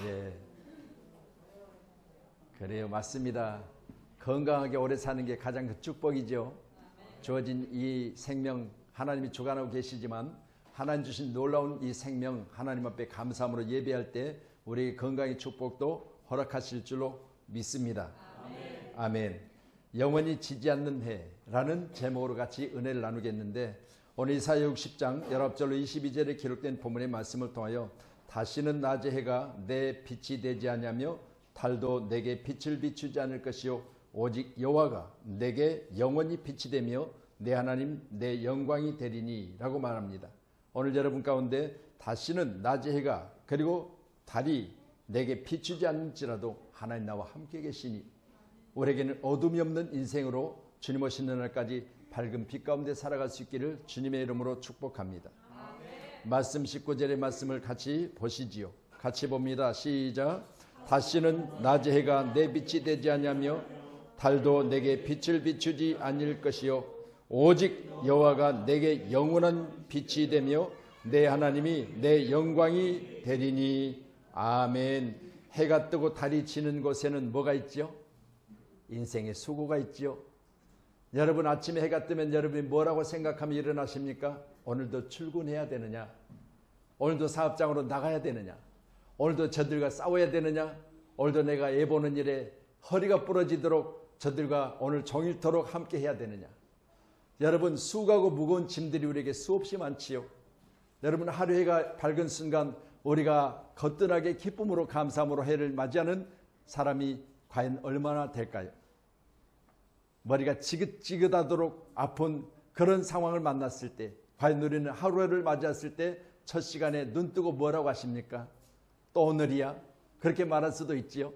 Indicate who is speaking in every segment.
Speaker 1: 예. 그래요. 맞습니다. 건강하게 오래 사는 게 가장 큰 축복이죠. 주어진 이 생명 하나님이 주관하고 계시지만 하나님 주신 놀라운 이 생명 하나님 앞에 감사함으로 예배할 때 우리 건강의 축복도 허락하실 줄로 믿습니다. 아멘. 아멘. 영원히 지지 않는 해라는 제목으로 같이 은혜를 나누겠는데 오늘 이사야 60장 19절로 22절에 기록된 본문의 말씀을 통하여 다시는 낮의 해가 내 빛이 되지 않으며 달도 내게 빛을 비추지 않을 것이요 오직 여호와가 내게 영원히 빛이 되며 내 하나님 내 영광이 되리니 라고 말합니다. 오늘 여러분 가운데 다시는 낮의 해가 그리고 달이 내게 비추지 않을지라도 하나님 나와 함께 계시니 우리에게는 어둠이 없는 인생으로 주님 오시는 날까지 밝은 빛 가운데 살아갈 수 있기를 주님의 이름으로 축복합니다. 말씀 19절의 말씀을 같이 보시지요. 같이 봅니다. 시작. 다시는 낮의 해가 내 빛이 되지 아니하며 달도 내게 빛을 비추지 아니할 것이요 오직 여호와가 내게 영원한 빛이 되며 내 하나님이 내 영광이 되리니. 아멘. 해가 뜨고 달이 지는 곳에는 뭐가 있죠? 인생의 수고가 있죠. 여러분 아침에 해가 뜨면 여러분이 뭐라고 생각하며 일어나십니까? 오늘도 출근해야 되느냐? 오늘도 사업장으로 나가야 되느냐? 오늘도 저들과 싸워야 되느냐? 오늘도 내가 애 보는 일에 허리가 부러지도록 저들과 오늘 종일토록 함께 해야 되느냐? 여러분 수고하고 무거운 짐들이 우리에게 수없이 많지요. 여러분 하루 해가 밝은 순간 우리가 거뜬하게 기쁨으로 감사함으로 해를 맞이하는 사람이 과연 얼마나 될까요? 머리가 지긋지긋하도록 아픈 그런 상황을 만났을 때 과연 우리는 하루를 맞이했을 때 첫 시간에 눈 뜨고 뭐라고 하십니까? 또 오늘이야? 그렇게 말할 수도 있지요.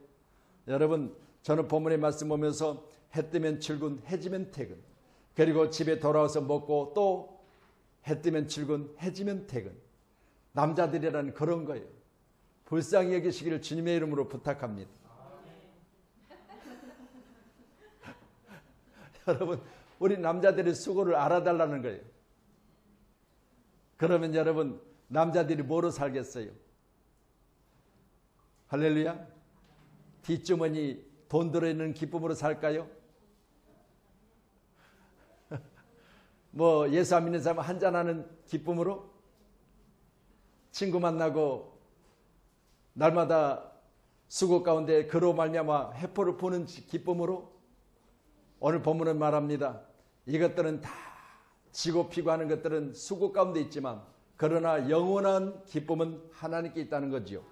Speaker 1: 여러분 저는 본문의 말씀 보면서 해 뜨면 출근, 해 지면 퇴근, 그리고 집에 돌아와서 먹고 또 해 뜨면 출근, 해 지면 퇴근. 남자들이라는 그런 거예요. 불쌍히 여기시기를 주님의 이름으로 부탁합니다. 여러분 우리 남자들의 수고를 알아달라는 거예요. 그러면 여러분 남자들이 뭐로 살겠어요? 할렐루야. 뒷주머니 돈 들어있는 기쁨으로 살까요? 뭐 예수 안 믿는 사람 한잔하는 기쁨으로? 친구 만나고 날마다 수고 가운데 그로 말미암아 회포를 부는 기쁨으로? 오늘 본문은 말합니다. 이것들은 다 지고 피고 하는 것들은 수고 가운데 있지만 그러나 영원한 기쁨은 하나님께 있다는 거지요.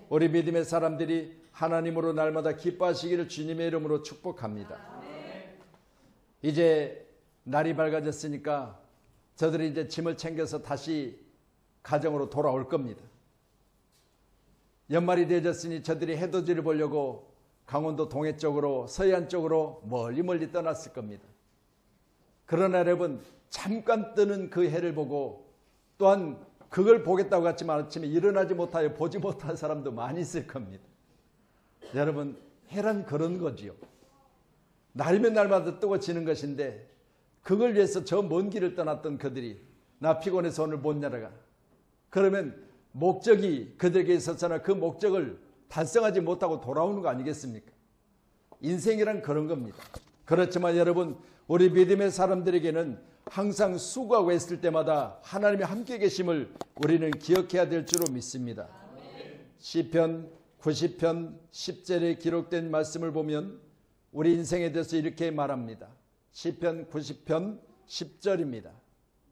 Speaker 1: 우리 믿음의 사람들이 하나님으로 날마다 기뻐하시기를 주님의 이름으로 축복합니다. 이제 날이 밝아졌으니까 저들이 이제 짐을 챙겨서 다시 가정으로 돌아올 겁니다. 연말이 되어졌으니 저들이 해돋이를 보려고 강원도 동해 쪽으로 서해안 쪽으로 멀리 떠났을 겁니다. 그러나 여러분 잠깐 뜨는 그 해를 보고 또한 그걸 보겠다고 했지만 아침에 일어나지 못하여 보지 못한 사람도 많이 있을 겁니다. 여러분 해란 그런 거지요. 날면 날마다 뜨고 지는 것인데 그걸 위해서 저 먼 길을 떠났던 그들이 나 피곤해서 오늘 못 내려가. 그러면 목적이 그들에게 있었잖아. 그 목적을 달성하지 못하고 돌아오는 거 아니겠습니까? 인생이란 그런 겁니다. 그렇지만 여러분 우리 믿음의 사람들에게는 항상 수고하고 했을 때마다 하나님이 함께 계심을 우리는 기억해야 될 줄로 믿습니다. 시편 90편 10절에 기록된 말씀을 보면 우리 인생에 대해서 이렇게 말합니다. 시편 90편 10절입니다.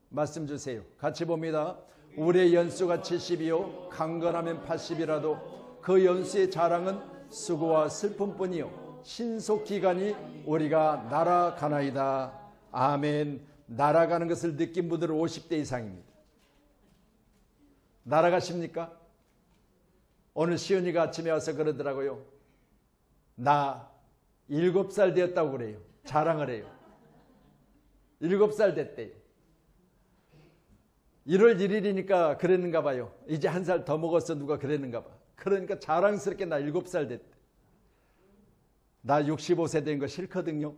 Speaker 1: 말씀 주세요. 같이 봅니다. 우리의 연수가 70이요 강건하면 80이라도 그 연수의 자랑은 수고와 슬픔뿐이요 신속기간이 우리가 날아가나이다. 아멘. 날아가는 것을 느낀 분들은 50대 이상입니다. 날아가십니까? 오늘 시은이가 아침에 와서 그러더라고요. 나 7살 되었다고 그래요. 자랑을 해요. 7살 됐대요. 1월 1일이니까 그랬는가 봐요. 이제 1살 더 먹었어 누가 그랬는가 봐. 그러니까 자랑스럽게 나 7살 됐대. 나 65세 된 거 싫거든요.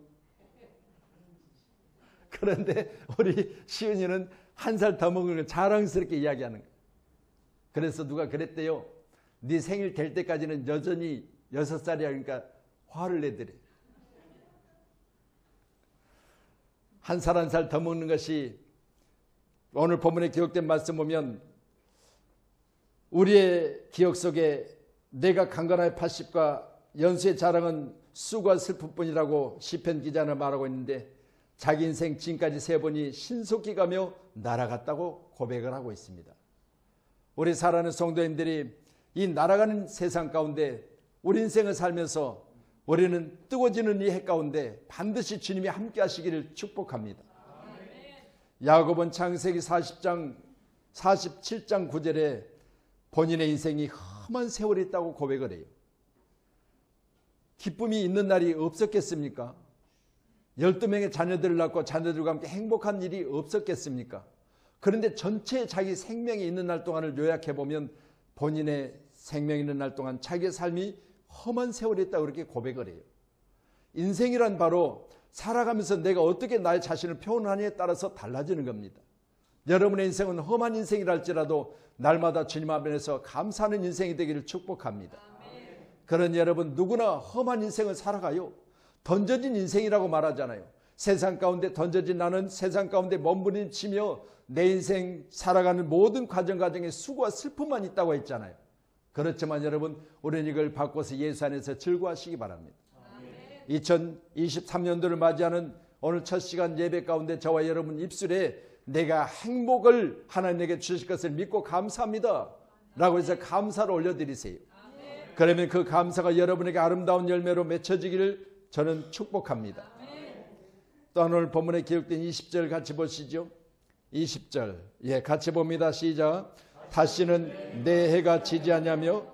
Speaker 1: 그런데 우리 시은이는 1살 더 먹은 걸 자랑스럽게 이야기하는 거예요. 그래서 누가 그랬대요. 네 생일 될 때까지는 여전히 6살이야. 그러니까 화를 내더래. 한 살 한 살 더 먹는 것이 오늘 본문에 기록된 말씀 보면 우리의 기억 속에 내가 강건하여 80과 연수의 자랑은 수고와 슬픔뿐이라고 시편 기자는 말하고 있는데 자기 인생 지금까지 3번이 신속히 가며 날아갔다고 고백을 하고 있습니다. 우리 사랑하는 성도님들이 이 날아가는 세상 가운데 우리 인생을 살면서 우리는 뜨거워지는 이 해 가운데 반드시 주님이 함께 하시기를 축복합니다. 야고보는 창세기 47장 9절에 본인의 인생이 험한 세월이 있다고 고백을 해요. 기쁨이 있는 날이 없었겠습니까? 12명의 자녀들을 낳고 자녀들과 함께 행복한 일이 없었겠습니까? 그런데 전체 자기 생명이 있는 날 동안을 요약해보면 본인의 생명이 있는 날 동안 자기의 삶이 험한 세월이 있다고 그렇게 고백을 해요. 인생이란 바로 살아가면서 내가 어떻게 나의 자신을 표현하느냐에 따라서 달라지는 겁니다. 여러분의 인생은 험한 인생이라 할지라도 날마다 주님 앞에서 감사하는 인생이 되기를 축복합니다. 그런 여러분 누구나 험한 인생을 살아가요. 던져진 인생이라고 말하잖아요. 세상 가운데 던져진 나는 세상 가운데 몸부림치며 내 인생 살아가는 모든 과정에 수고와 슬픔만 있다고 했잖아요. 그렇지만 여러분 우리는 이걸 바꿔서 예수 안에서 즐거워하시기 바랍니다. 2023년도를 맞이하는 오늘 첫 시간 예배 가운데 저와 여러분 입술에 내가 행복을 하나님에게 주실 것을 믿고 감사합니다 라고 해서 감사를 올려드리세요. 그러면 그 감사가 여러분에게 아름다운 열매로 맺혀지기를 저는 축복합니다. 또 오늘 본문에 기록된 20절 같이 보시죠. 20절 같이 봅니다. 시작. 다시는 내 해가 지지 아니하며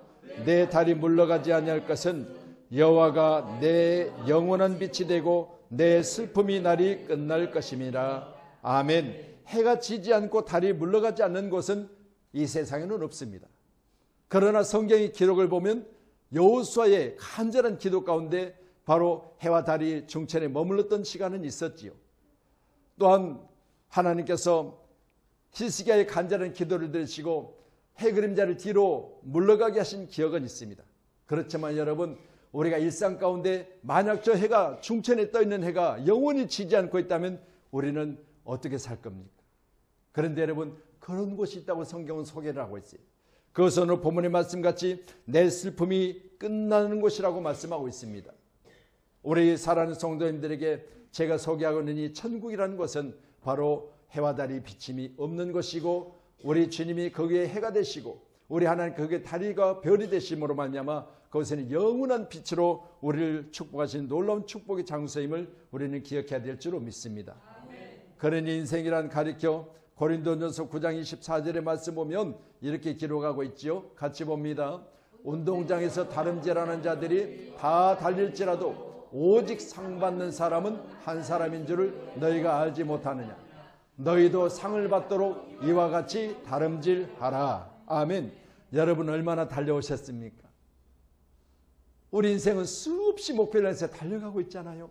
Speaker 1: 내 달이 물러가지 아니할 것은 여호와가 내 영원한 빛이 되고 내 슬픔이 날이 끝날 것임이라. 아멘. 해가 지지 않고 달이 물러가지 않는 곳은 이 세상에는 없습니다. 그러나 성경의 기록을 보면 여호수아의 간절한 기도 가운데 바로 해와 달이 중천에 머물렀던 시간은 있었지요. 또한 하나님께서 히스기야의 간절한 기도를 들으시고 해 그림자를 뒤로 물러가게 하신 기억은 있습니다. 그렇지만 여러분 우리가 일상 가운데 만약 저 해가 중천에 떠있는 해가 영원히 지지 않고 있다면 우리는 어떻게 살 겁니까? 그런데 여러분 그런 곳이 있다고 성경은 소개를 하고 있어요. 그것은 오늘 본문의 말씀같이 내 슬픔이 끝나는 곳이라고 말씀하고 있습니다. 우리 사랑하는 성도님들에게 제가 소개하고 있는 이 천국이라는 것은 바로 해와 달이 비침이 없는 것이고 우리 주님이 거기에 해가 되시고 우리 하나님 거기에 달이가 별이 되심으로 말미암아 그것은 영원한 빛으로 우리를 축복하신 놀라운 축복의 장소임을 우리는 기억해야 될 줄로 믿습니다. 그런 인생이란 가르쳐 고린도전서 9장 24절의 말씀 보면 이렇게 기록하고 있지요. 같이 봅니다. 운동장에서 다름질하는 자들이 다 달릴지라도 오직 상 받는 사람은 한 사람인 줄을 너희가 알지 못하느냐. 너희도 상을 받도록 이와 같이 다름질하라. 아멘. 여러분 얼마나 달려오셨습니까? 우리 인생은 수없이 목표를 해서 달려가고 있잖아요.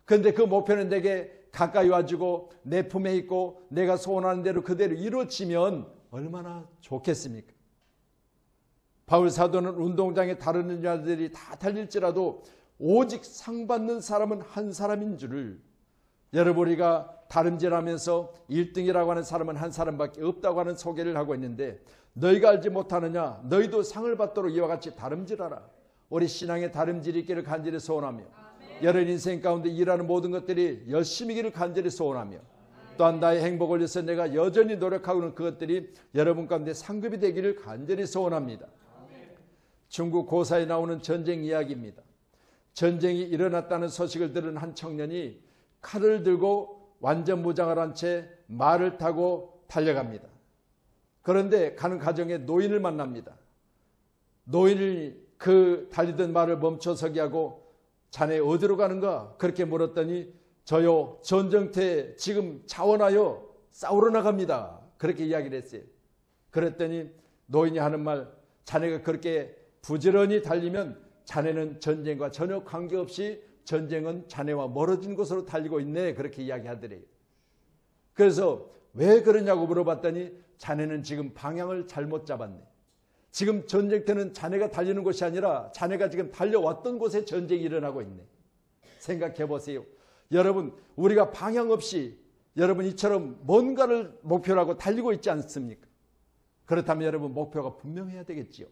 Speaker 1: 그런데 그 목표는 내게 가까이 와주고 내 품에 있고 내가 소원하는 대로 그대로 이루어지면 얼마나 좋겠습니까? 바울 사도는 운동장에 다른 자들이 다 달릴지라도 오직 상 받는 사람은 한 사람인 줄을, 여러분 우리가 다름질하면서 1등이라고 하는 사람은 한 사람밖에 없다고 하는 소개를 하고 있는데 너희가 알지 못하느냐. 너희도 상을 받도록 이와 같이 다름질하라. 우리 신앙의 다름질이 있기를 간절히 소원하며 여러분 인생 가운데 일하는 모든 것들이 열심히기를 간절히 소원하며 또한 나의 행복을 위해서 내가 여전히 노력하고 있는 그것들이 여러분 가운데 상급이 되기를 간절히 소원합니다. 중국 고사에 나오는 전쟁 이야기입니다. 전쟁이 일어났다는 소식을 들은 한 청년이 칼을 들고 완전 무장을 한 채 말을 타고 달려갑니다. 그런데 가는 과정에 노인을 만납니다. 노인이 그 달리던 말을 멈춰서게 하고 자네 어디로 가는가? 그렇게 물었더니 저요 전쟁터에 지금 자원하여 싸우러 나갑니다. 그렇게 이야기를 했어요. 그랬더니 노인이 하는 말, 자네가 그렇게 부지런히 달리면 자네는 전쟁과 전혀 관계없이 전쟁은 자네와 멀어진 곳으로 달리고 있네. 그렇게 이야기하더래요. 그래서 왜 그러냐고 물어봤더니 자네는 지금 방향을 잘못 잡았네. 지금 전쟁터는 자네가 달리는 곳이 아니라 자네가 지금 달려왔던 곳에 전쟁이 일어나고 있네. 생각해 보세요. 여러분, 우리가 방향 없이 여러분 이처럼 뭔가를 목표로 하고 달리고 있지 않습니까? 그렇다면 여러분 목표가 분명해야 되겠지요.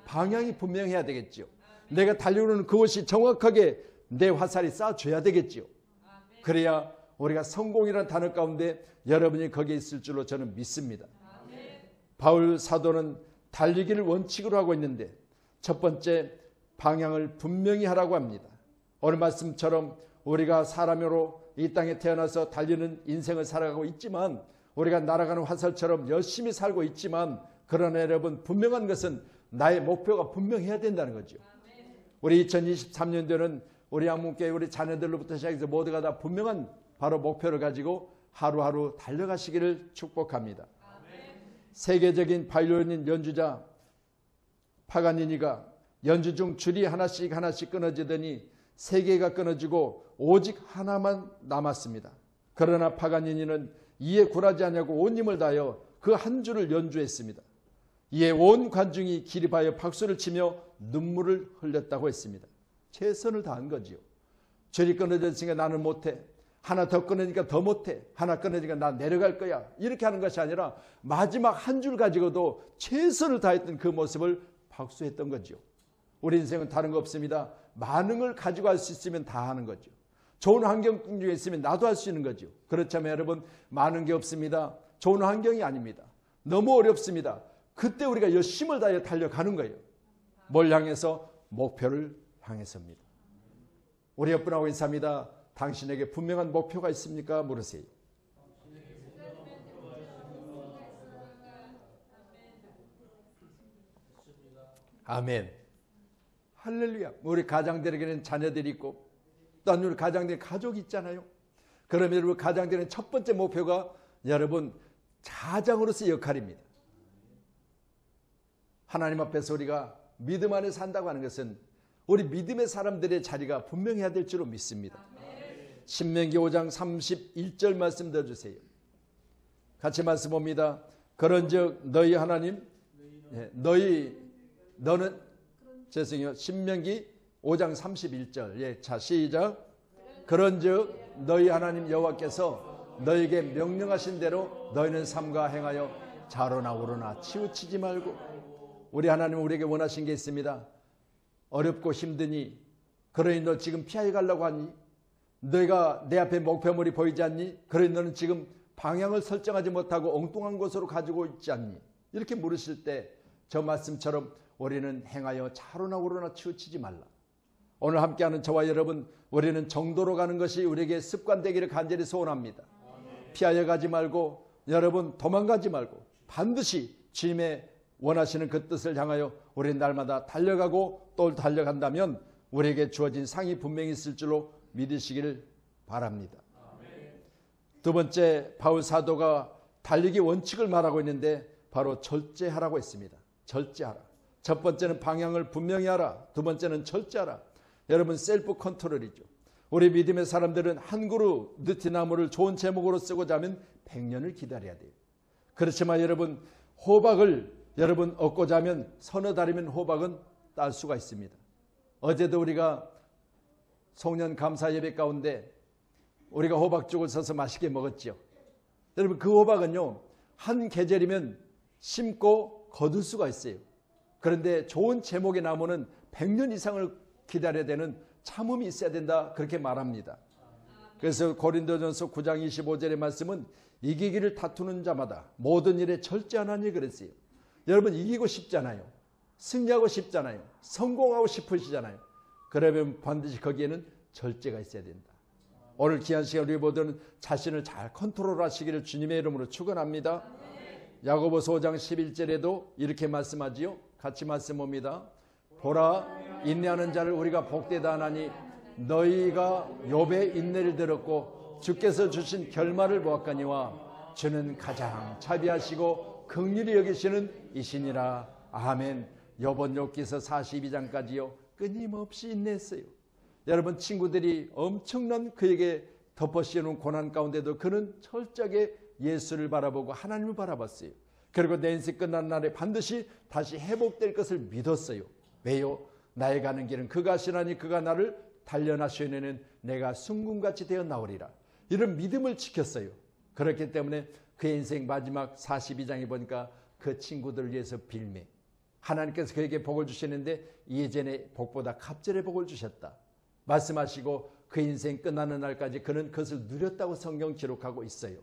Speaker 1: 방향이 분명해야 되겠지요. 내가 달리는 그곳이 정확하게 내 화살이 쏴줘야 되겠지요. 그래야 우리가 성공이라는 단어 가운데 여러분이 거기에 있을 줄로 저는 믿습니다. 바울 사도는 달리기를 원칙으로 하고 있는데 첫 번째 방향을 분명히 하라고 합니다. 오늘 말씀처럼 우리가 사람으로 이 땅에 태어나서 달리는 인생을 살아가고 있지만 우리가 날아가는 화살처럼 열심히 살고 있지만 그러나 여러분 분명한 것은 나의 목표가 분명해야 된다는 거죠. 우리 2023년도는 우리 양문교회 우리 자녀들로부터 시작해서 모두가 다 분명한 바로 목표를 가지고 하루하루 달려가시기를 축복합니다. 세계적인 바이올린 연주자 파가니니가 연주 중 줄이 하나씩 끊어지더니 세 개가 끊어지고 오직 하나만 남았습니다. 그러나 파가니니는 이에 굴하지 않냐고 온 힘을 다하여 그 한 줄을 연주했습니다. 이에 온 관중이 기립하여 박수를 치며 눈물을 흘렸다고 했습니다. 최선을 다한 거지요. 줄이 끊어졌으니까 나는 못해. 하나 더 끊으니까 더 못해. 하나 끊으니까 나 내려갈 거야. 이렇게 하는 것이 아니라 마지막 한 줄 가지고도 최선을 다했던 그 모습을 박수했던 거죠. 우리 인생은 다른 거 없습니다. 많은 걸 가지고 할 수 있으면 다 하는 거죠. 좋은 환경 중에 있으면 나도 할 수 있는 거죠. 그렇다면 여러분 많은 게 없습니다. 좋은 환경이 아닙니다. 너무 어렵습니다. 그때 우리가 열심을 다해 달려가는 거예요. 뭘 향해서? 목표를 향해서입니다. 우리 옆분하고 인사합니다. 당신에게 분명한 목표가 있습니까? 물으세요. 아멘. 할렐루야. 우리 가장들에게는 자녀들이 있고 또한 우리 가장들의 가족이 있잖아요. 그러면 여러분 가장들의 첫 번째 목표가 여러분 가장으로서의 역할입니다. 하나님 앞에서 우리가 믿음 안에 산다고 하는 것은 우리 믿음의 사람들의 자리가 분명해야 될 줄로 믿습니다. 신명기 5장 31절 말씀 들어주세요. 같이 말씀 봅니다. 그런즉 너희 하나님 너는 죄송해요. 신명기 5장 31절. 자 시작. 그런즉 너희 하나님 여호와께서 너희에게 명령하신 대로 너희는 삼가 행하여 좌로나 우로나 치우치지 말고. 우리 하나님은 우리에게 원하신 게 있습니다. 어렵고 힘드니 그러니 너 지금 피해 가려고 하니? 너희가 내 앞에 목표물이 보이지 않니? 그러니 너는 지금 방향을 설정하지 못하고 엉뚱한 곳으로 가지고 있지 않니? 이렇게 물으실 때 저 말씀처럼 우리는 행하여 좌로나 우로나 치우치지 말라. 오늘 함께하는 저와 여러분, 우리는 정도로 가는 것이 우리에게 습관되기를 간절히 소원합니다. 피하여 가지 말고 여러분 도망가지 말고 반드시 주님의 원하시는 그 뜻을 향하여 우리 날마다 달려가고 또 달려간다면 우리에게 주어진 상이 분명히 있을 줄로 믿으시기를 바랍니다. 두 번째 바울 사도가 달리기 원칙을 말하고 있는데 바로 절제하라고 했습니다. 절제하라. 첫 번째는 방향을 분명히 하라. 두 번째는 절제하라. 여러분 셀프 컨트롤이죠. 우리 믿음의 사람들은 한 그루 느티나무를 좋은 제목으로 쓰고자 하면 100년을 기다려야 돼요. 그렇지만 여러분 호박을 여러분 얻고자 하면 서너 달이면 호박은 딸 수가 있습니다. 어제도 우리가 송년 감사 예배 가운데 우리가 호박죽을 써서 맛있게 먹었죠. 여러분 그 호박은요 한 계절이면 심고 거둘 수가 있어요. 그런데 좋은 제목의 나무는 100년 이상을 기다려야 되는 참음이 있어야 된다 그렇게 말합니다. 그래서 고린도전서 9장 25절의 말씀은 이기기를 다투는 자마다 모든 일에 절제하나니 그랬어요. 여러분 이기고 싶잖아요. 승리하고 싶잖아요. 성공하고 싶으시잖아요. 그러면 반드시 거기에는 절제가 있어야 된다. 오늘 귀한 시간 우리 모두는 자신을 잘 컨트롤하시기를 주님의 이름으로 축원합니다. 야고보서 5장 11절에도 이렇게 말씀하지요. 같이 말씀 봅니다. 보라 인내하는 자를 우리가 복되다 하나니 너희가 욥의 인내를 들었고 주께서 주신 결말을 보았거니와 주는 가장 자비하시고 긍휼히 여기시는 이시니라. 아멘. 욥은 욥기서 42장까지요 끊임없이 인내했어요. 여러분 친구들이 엄청난 그에게 덮어씌우는 고난 가운데도 그는 철저하게 예수를 바라보고 하나님을 바라봤어요. 그리고 내 인생 끝난 날에 반드시 다시 회복될 것을 믿었어요. 왜요? 나의 가는 길은 그가 하시나니 그가 나를 단련하시려는 내가 순금같이 되어 나오리라. 이런 믿음을 지켰어요. 그렇기 때문에 그의 인생 마지막 42장에 보니까 그 친구들을 위해서 빌매, 하나님께서 그에게 복을 주시는데 예전의 복보다 갑절의 복을 주셨다 말씀하시고 그 인생 끝나는 날까지 그는 그것을 누렸다고 성경 기록하고 있어요.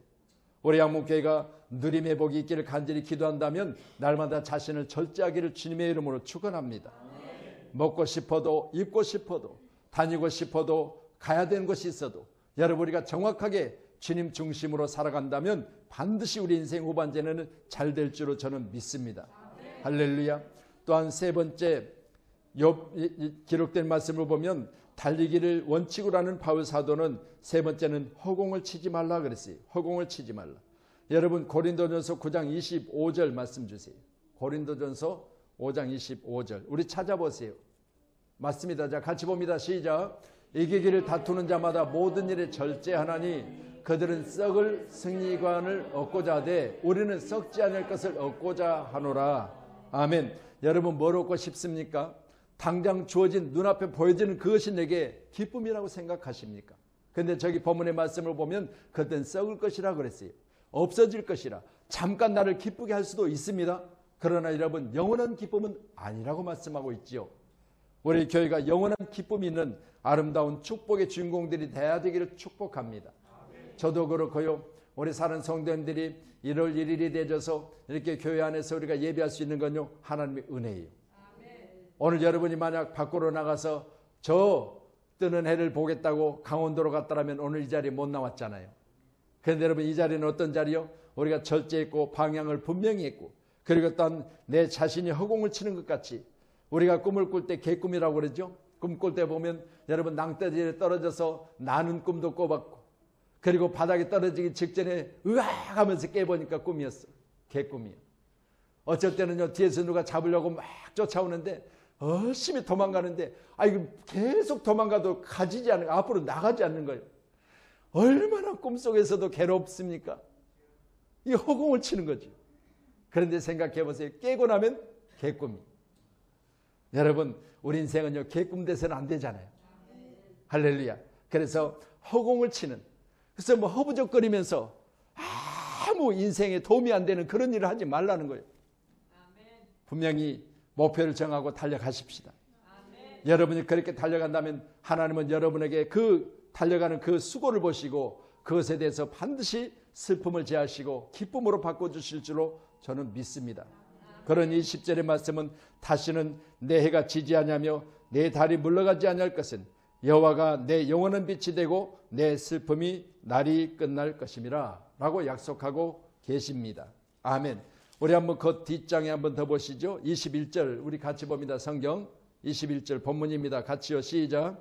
Speaker 1: 우리 양문교회가 누림의 복이 있기를 간절히 기도한다면 날마다 자신을 절제하기를 주님의 이름으로 축원합니다. 먹고 싶어도 입고 싶어도 다니고 싶어도 가야 되는 것이 있어도 여러분 우리가 정확하게 주님 중심으로 살아간다면 반드시 우리 인생 후반전에는 잘 될 줄로 저는 믿습니다. 할렐루야. 또한 세 번째 기록된 말씀을 보면 달리기를 원칙으로 하는 바울 사도는 세 번째는 허공을 치지 말라 그랬어요. 허공을 치지 말라. 여러분 고린도전서 9장 25절 말씀 주세요. 고린도전서 5장 25절 우리 찾아보세요. 맞습니다. 자 같이 봅니다. 시작. 이기기를 다투는 자마다 모든 일에 절제하나니 그들은 썩을 승리관을 얻고자 하되 우리는 썩지 않을 것을 얻고자 하노라. 아멘. 여러분 뭘 얻고 싶습니까? 당장 주어진 눈앞에 보여지는 그것이 내게 기쁨이라고 생각하십니까? 그런데 저기 본문의 말씀을 보면 그것은 썩을 것이라 그랬어요. 없어질 것이라. 잠깐 나를 기쁘게 할 수도 있습니다. 그러나 여러분 영원한 기쁨은 아니라고 말씀하고 있지요. 우리 교회가 영원한 기쁨이 있는 아름다운 축복의 주인공들이 돼야 되기를 축복합니다. 저도 그렇고요. 우리 사는 성도님들이 1월 1일이 되어서 이렇게 교회 안에서 우리가 예배할 수 있는 건요 하나님의 은혜예요. 오늘 여러분이 만약 밖으로 나가서 저 뜨는 해를 보겠다고 강원도로 갔다면 오늘 이 자리에 못 나왔잖아요. 그런데 여러분 이 자리는 어떤 자리요? 우리가 절제했고 방향을 분명히 했고 그리고 또한 내 자신이 허공을 치는 것 같이 우리가 꿈을 꿀 때 개꿈이라고 그러죠. 꿈 꿀 때 보면 여러분 낭떠러지에 떨어져서 나는 꿈도 꿔봤고 그리고 바닥에 떨어지기 직전에 으악 하면서 깨보니까 꿈이었어. 개꿈이요. 어쩔 때는요 뒤에서 누가 잡으려고 막 쫓아오는데 열심히 도망가는데 이거 계속 도망가도 가지지 않는 앞으로 나가지 않는 거예요. 얼마나 꿈속에서도 괴롭습니까? 이 허공을 치는 거죠. 그런데 생각해 보세요. 깨고 나면 개꿈이. 여러분 우리 인생은요 개꿈 돼서는 안 되잖아요. 할렐루야. 그래서 허공을 치는 그래서 뭐 허부적거리면서 아무 인생에 도움이 안 되는 그런 일을 하지 말라는 거예요. 분명히 목표를 정하고 달려가십시다. 여러분이 그렇게 달려간다면 하나님은 여러분에게 그 달려가는 그 수고를 보시고 그것에 대해서 반드시 슬픔을 제하시고 기쁨으로 바꿔주실 줄로 저는 믿습니다. 그런 이 10절의 말씀은 다시는 내 해가 지지 아니하며 내 달이 물러가지 아니할 것은 여호와가 내 영원한 빛이 되고 내 슬픔이 날이 끝날 것임이라 라고 약속하고 계십니다. 아멘. 우리 한번 그 뒷장에 한번 더 보시죠. 21절 우리 같이 봅니다. 성경 21절 본문입니다. 같이요. 시작.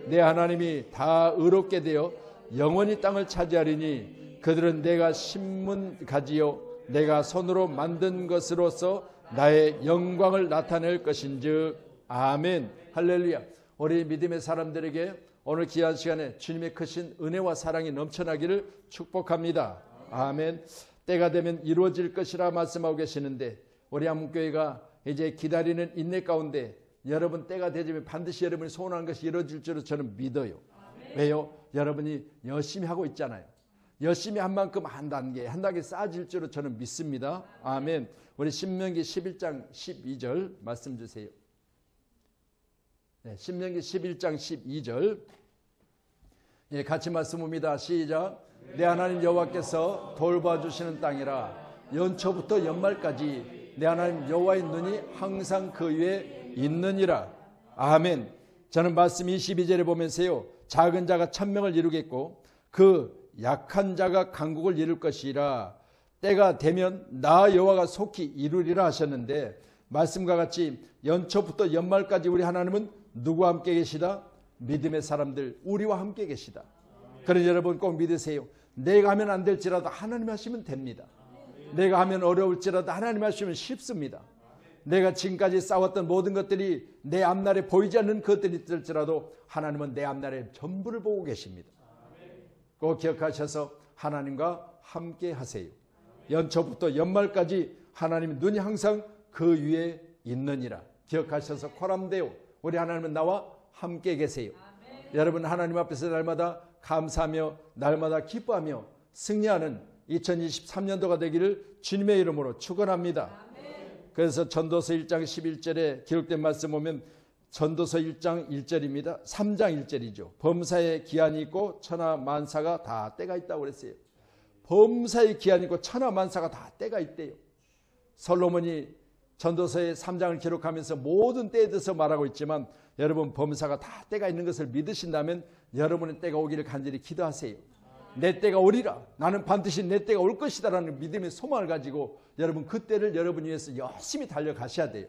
Speaker 1: 내 하나님이 다 의롭게 되어 영원히 땅을 차지하리니 그들은 내가 심문 가지요 내가 손으로 만든 것으로서 나의 영광을 나타낼 것인즉. 아멘. 할렐루야. 우리 믿음의 사람들에게 오늘 귀한 시간에 주님의 크신 은혜와 사랑이 넘쳐나기를 축복합니다. 아멘. 때가 되면 이루어질 것이라 말씀하고 계시는데 우리 한문교회가 이제 기다리는 인내 가운데 여러분 때가 되면 반드시 여러분이 소원하는 것이 이루어질 줄로 저는 믿어요. 왜요? 여러분이 열심히 하고 있잖아요. 열심히 한 만큼 한 단계 쌓아질 줄로 저는 믿습니다. 아멘. 우리 신명기 11장 12절 말씀 주세요. 네, 신명기 11장 12절 예, 같이 말씀합니다. 시작. 내 하나님 여호와께서 돌봐주시는 땅이라 연초부터 연말까지 내 하나님 여호와의 눈이 항상 그 위에 있느니라. 아멘. 저는 말씀 22절에 보면서요 작은 자가 천명을 이루겠고 그 약한 자가 강국을 이룰 것이라. 때가 되면 나 여호와가 속히 이루리라 하셨는데 말씀과 같이 연초부터 연말까지 우리 하나님은 누구와 함께 계시다? 믿음의 사람들 우리와 함께 계시다. 그러니 여러분 꼭 믿으세요. 내가 하면 안 될지라도 하나님 하시면 됩니다. 내가 하면 어려울지라도 하나님 하시면 쉽습니다. 내가 지금까지 싸웠던 모든 것들이 내 앞날에 보이지 않는 것들이 있을지라도 하나님은 내 앞날에 전부를 보고 계십니다. 꼭 기억하셔서 하나님과 함께 하세요. 연초부터 연말까지 하나님의 눈이 항상 그 위에 있느니라 기억하셔서 코람되어 우리 하나님은 나와 함께 계세요. 여러분 하나님 앞에서 날마다 감사하며 날마다 기뻐하며 승리하는 2023년도가 되기를 주님의 이름으로 축원합니다. 그래서 전도서 1장 11절에 기록된 말씀 보면 전도서 1장 1절입니다. 3장 1절이죠. 범사에 기한이 있고 천하 만사가 다 때가 있다고 그랬어요. 범사에 기한이 있고 천하 만사가 다 때가 있대요. 솔로몬이 전도서의 3장을 기록하면서 모든 때에 대해서 말하고 있지만 여러분 범사가 다 때가 있는 것을 믿으신다면 여러분의 때가 오기를 간절히 기도하세요. 내 때가 오리라. 나는 반드시 내 때가 올 것이다 라는 믿음의 소망을 가지고 여러분 그 때를 여러분 위해서 열심히 달려가셔야 돼요.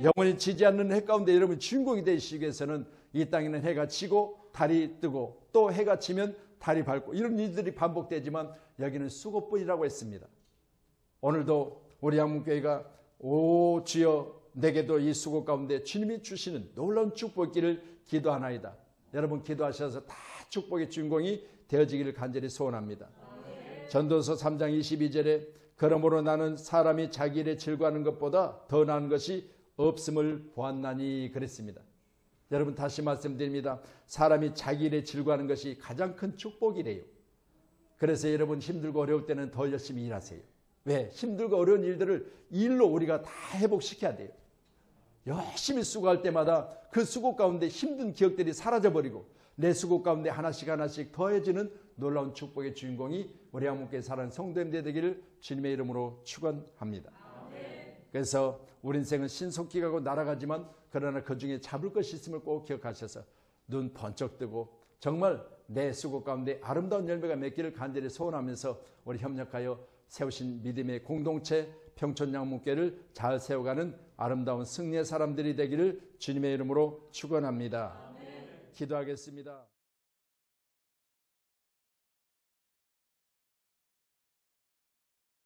Speaker 1: 영원히 지지 않는 해 가운데 여러분 주인공이 되시기 위해서는 이 땅에는 해가 지고 달이 뜨고 또 해가 지면 달이 밝고 이런 일들이 반복되지만 여기는 수고뿐이라고 했습니다. 오늘도 우리 양문교회가 오 주여 내게도 이 수고 가운데 주님이 주시는 놀라운 축복 있기를 기도하나이다. 여러분 기도하셔서 다 축복의 주인공이 되어지기를 간절히 소원합니다. 전도서 3장 22절에 그러므로 나는 사람이 자기 일에 즐거워하는 것보다 더 나은 것이 없음을 보았나니 그랬습니다. 여러분 다시 말씀드립니다. 사람이 자기 일에 즐거워하는 것이 가장 큰 축복이래요. 그래서 여러분 힘들고 어려울 때는 더 열심히 일하세요. 왜? 힘들고 어려운 일들을 일로 우리가 다 회복시켜야 돼요. 열심히 수고할 때마다 그 수고 가운데 힘든 기억들이 사라져버리고 내 수고 가운데 하나씩 하나씩 더해지는 놀라운 축복의 주인공이 우리 한국교회 사랑하는 성도님들 되기를 주님의 이름으로 축원합니다. 그래서 우리 인생은 신속히 가고 날아가지만 그러나 그 중에 잡을 것이 있음을 꼭 기억하셔서 눈 번쩍 뜨고 정말 내 수고 가운데 아름다운 열매가 맺기를 간절히 소원하면서 우리 협력하여 세우신 믿음의 공동체 평촌양문교회를 잘 세워가는 아름다운 승리의 사람들이 되기를 주님의 이름으로 축원합니다. 기도하겠습니다.